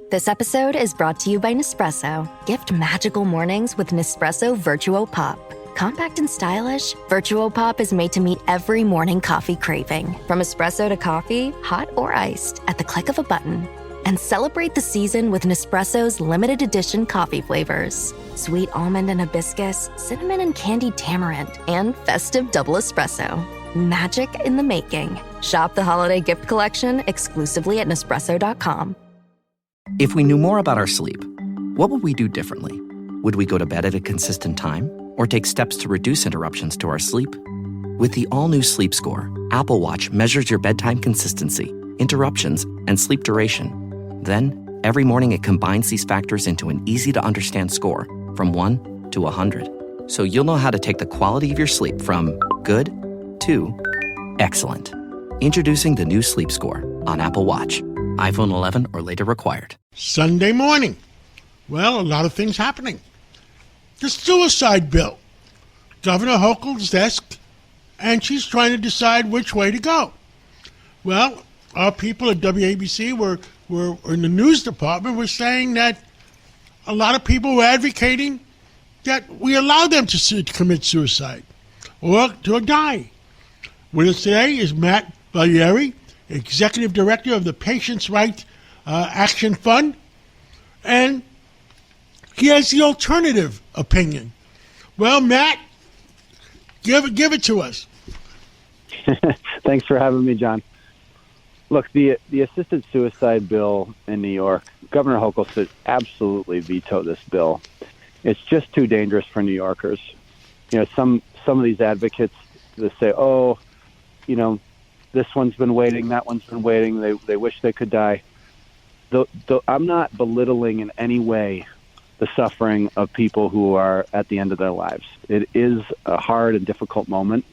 This episode is brought to you by Nespresso. Gift magical mornings with Nespresso Virtuo Pop. Compact and stylish, Virtuo Pop is made to meet every morning coffee craving. From espresso to coffee, hot or iced, at the click of a button. And celebrate the season with Nespresso's limited edition coffee flavors. Sweet almond and hibiscus, cinnamon and candied tamarind, and festive double espresso. Magic in the making. Shop the holiday gift collection exclusively at Nespresso.com. If we knew more about our sleep, what would we do differently? Would we go to bed at a consistent time or take steps to reduce interruptions to our sleep? With the all-new Sleep Score, Apple Watch measures your bedtime consistency, interruptions, and sleep duration. Then, every morning it combines these factors into an easy-to-understand score from 1 to 100. So you'll know how to take the quality of your sleep from good to excellent. Introducing the new Sleep Score on Apple Watch. iPhone 11 or later required. Sunday morning. Well, a lot of things happening. The suicide bill. Governor Hochul's desk, and she's trying to decide which way to go. Well, our people at WABC were in the news department were saying that a lot of people were advocating that we allow them to commit suicide or to die. With us today is Matt Vallière, Executive Director of the Patients' Right Action Fund, and he has the alternative opinion. Well, Matt, give it to us. Thanks for having me, John. Look, the assisted suicide bill in New York, Governor Hochul should absolutely veto this bill. It's just too dangerous for New Yorkers. You know, some of these advocates, they say, oh, you know, this one's been waiting, that one's been waiting, they wish they could die. I'm not belittling in any way the suffering of people who are at the end of their lives. It is a hard and difficult moment.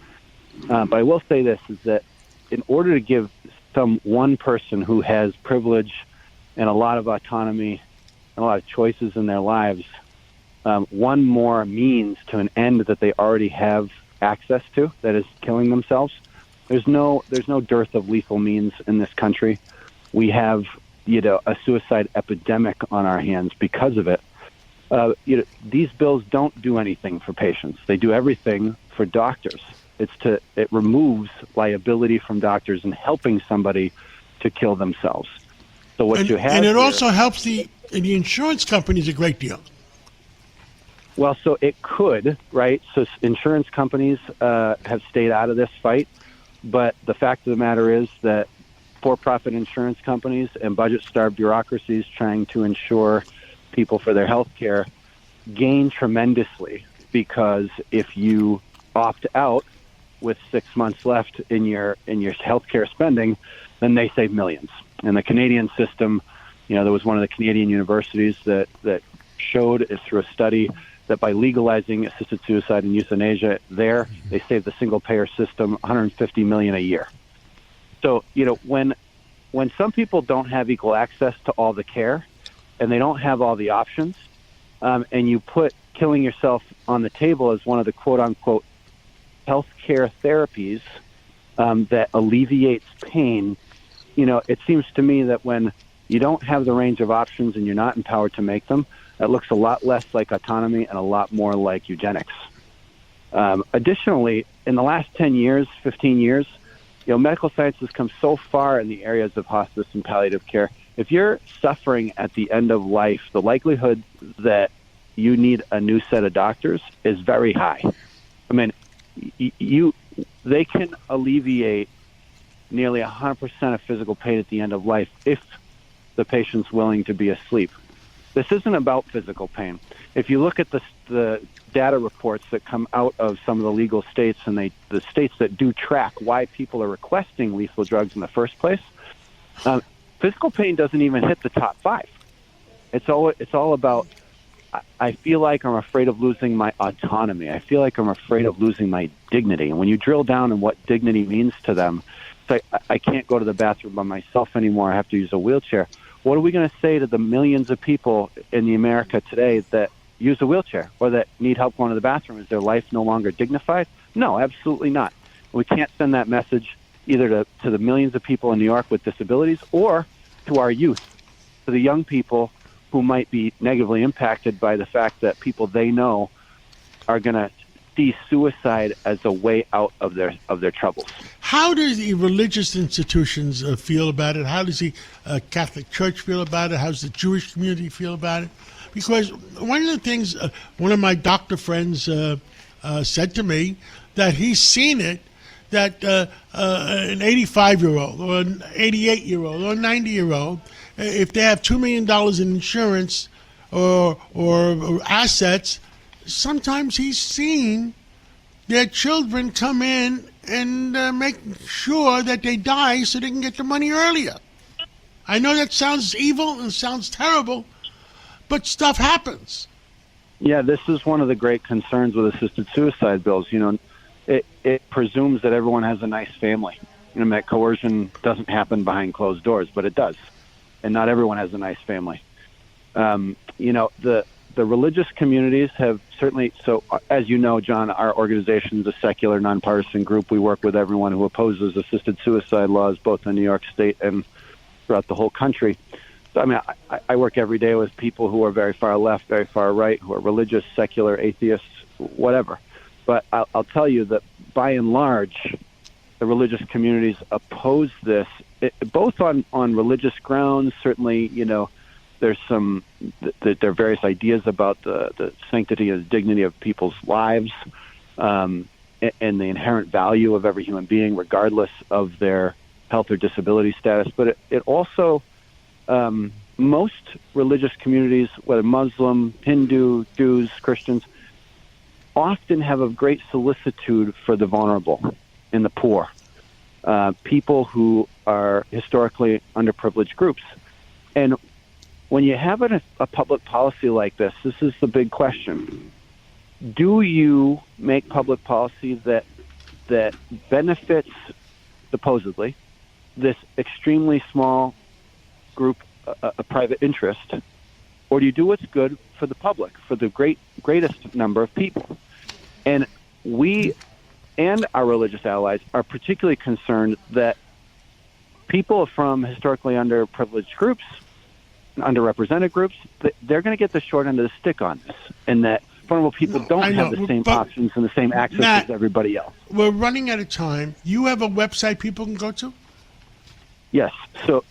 But I will say this, is that in order to give one person who has privilege and a lot of autonomy and a lot of choices in their lives, one more means to an end that they already have access to, that is killing themselves. There's no dearth of lethal means in this country. We have, a suicide epidemic on our hands because of it. These bills don't do anything for patients. They do everything for doctors. It removes liability from doctors in helping somebody to kill themselves. So what you have, and it also helps the insurance companies a great deal. Well, so it could, right? So insurance companies have stayed out of this fight. But the fact of the matter is that for-profit insurance companies and budget-starved bureaucracies trying to insure people for their health care gain tremendously, because if you opt out with 6 months left in your health care spending, then they save millions. And the Canadian system, there was one of the Canadian universities that showed through a study that by legalizing assisted suicide and euthanasia they save the single-payer system $150 million a year. So, when some people don't have equal access to all the care and they don't have all the options, and you put killing yourself on the table as one of the quote-unquote healthcare therapies that alleviates pain, it seems to me that when you don't have the range of options and you're not empowered to make them, that looks a lot less like autonomy and a lot more like eugenics. Additionally, in the last 10 years, 15 years, medical science has come so far in the areas of hospice and palliative care. If you're suffering at the end of life, the likelihood that you need a new set of doctors is very high. I mean, they can alleviate nearly 100% of physical pain at the end of life if the patient's willing to be asleep. This isn't about physical pain. If you look at the data reports that come out of some of the legal states and the states that do track why people are requesting lethal drugs in the first place, physical pain doesn't even hit the top 5. It's all about, I feel like I'm afraid of losing my autonomy. I feel like I'm afraid of losing my dignity. And when you drill down on what dignity means to them, it's like, I can't go to the bathroom by myself anymore. I have to use a wheelchair. What are we going to say to the millions of people in the America today that use a wheelchair or that need help going to the bathroom? Is their life no longer dignified? No, absolutely not. We can't send that message either to the millions of people in New York with disabilities or to our youth. to the young people who might be negatively impacted by the fact that people they know are going to see suicide as a way out of their troubles. How do the religious institutions feel about it? How does the Catholic Church feel about it? How does the Jewish community feel about it? Because one of the things, one of my doctor friends said to me that he's seen it, that an 85-year-old or an 88-year-old or a 90-year-old, if they have $2 million in insurance or assets, sometimes he's seen their children come in and make sure that they die so they can get the money earlier. I know that sounds evil and sounds terrible, but stuff happens. Yeah, this is one of the great concerns with assisted suicide bills. It presumes that everyone has a nice family. That coercion doesn't happen behind closed doors, but it does. And not everyone has a nice family. The religious communities have certainly, so as you know, John, our organization is a secular, nonpartisan group. We work with everyone who opposes assisted suicide laws, both in New York State and throughout the whole country. So, I work every day with people who are very far left, very far right, who are religious, secular, atheists, whatever. But I'll tell you that by and large, the religious communities oppose this, both on religious grounds. Certainly, there's there are various ideas about the sanctity and dignity of people's lives, and the inherent value of every human being, regardless of their health or disability status. But it also, most religious communities, whether Muslim, Hindu, Jews, Christians, often have a great solicitude for the vulnerable and the poor, people who are historically underprivileged groups. And when you have a public policy like this is the big question. Do you make public policy that benefits, supposedly, this extremely small group, a private interest, or do you do what's good for the public, for the greatest number of people? And we and our religious allies are particularly concerned that people from historically underprivileged groups, underrepresented groups, they're going to get the short end of the stick on this, and that vulnerable people don't have the same options and the same access as everybody else. We're running out of time. You have a website people can go to? Yes. So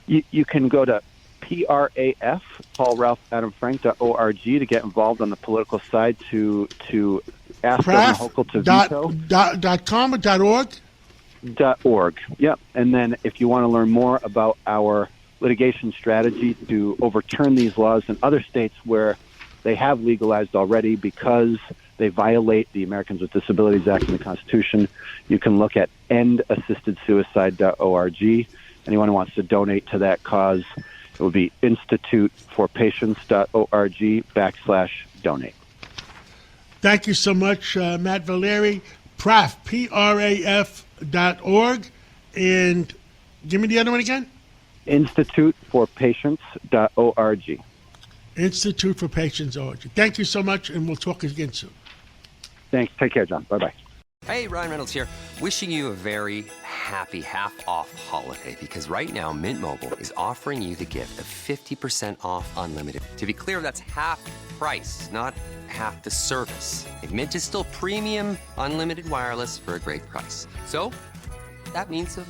you can go to PRAF, PaulRalphAdamFrank.org, to get involved on the political side, to ask Governor Hochul to veto. .com or .org? .org, yep. And then if you want to learn more about our litigation strategy to overturn these laws in other states where they have legalized already because they violate the Americans with Disabilities Act and the Constitution, you can look at endAssistedSuicide.org. Anyone who wants to donate to that cause, it would be instituteforpatients.org/donate. Thank you so much, Matt Vallière, PRAF, PRAF.org. And give me the other one again. instituteforpatients.org. Institute for Patients.org. Thank you so much, and we'll talk again soon. Thanks. Take care, John. Bye-bye. Hey, Ryan Reynolds here. Wishing you a very happy half-off holiday, because right now Mint Mobile is offering you the gift of 50% off unlimited. To be clear, that's half price, not half the service. And Mint is still premium unlimited wireless for a great price. So that means a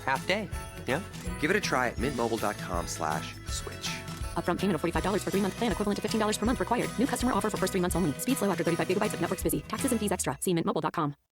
half day. Yeah? Give it a try at mintmobile.com/switch. Upfront payment of $45 for 3-month plan, equivalent to $15 per month required. New customer offer for first 3 months only. Speed slow after 35 gigabytes if network's busy. Taxes and fees extra. See mintmobile.com.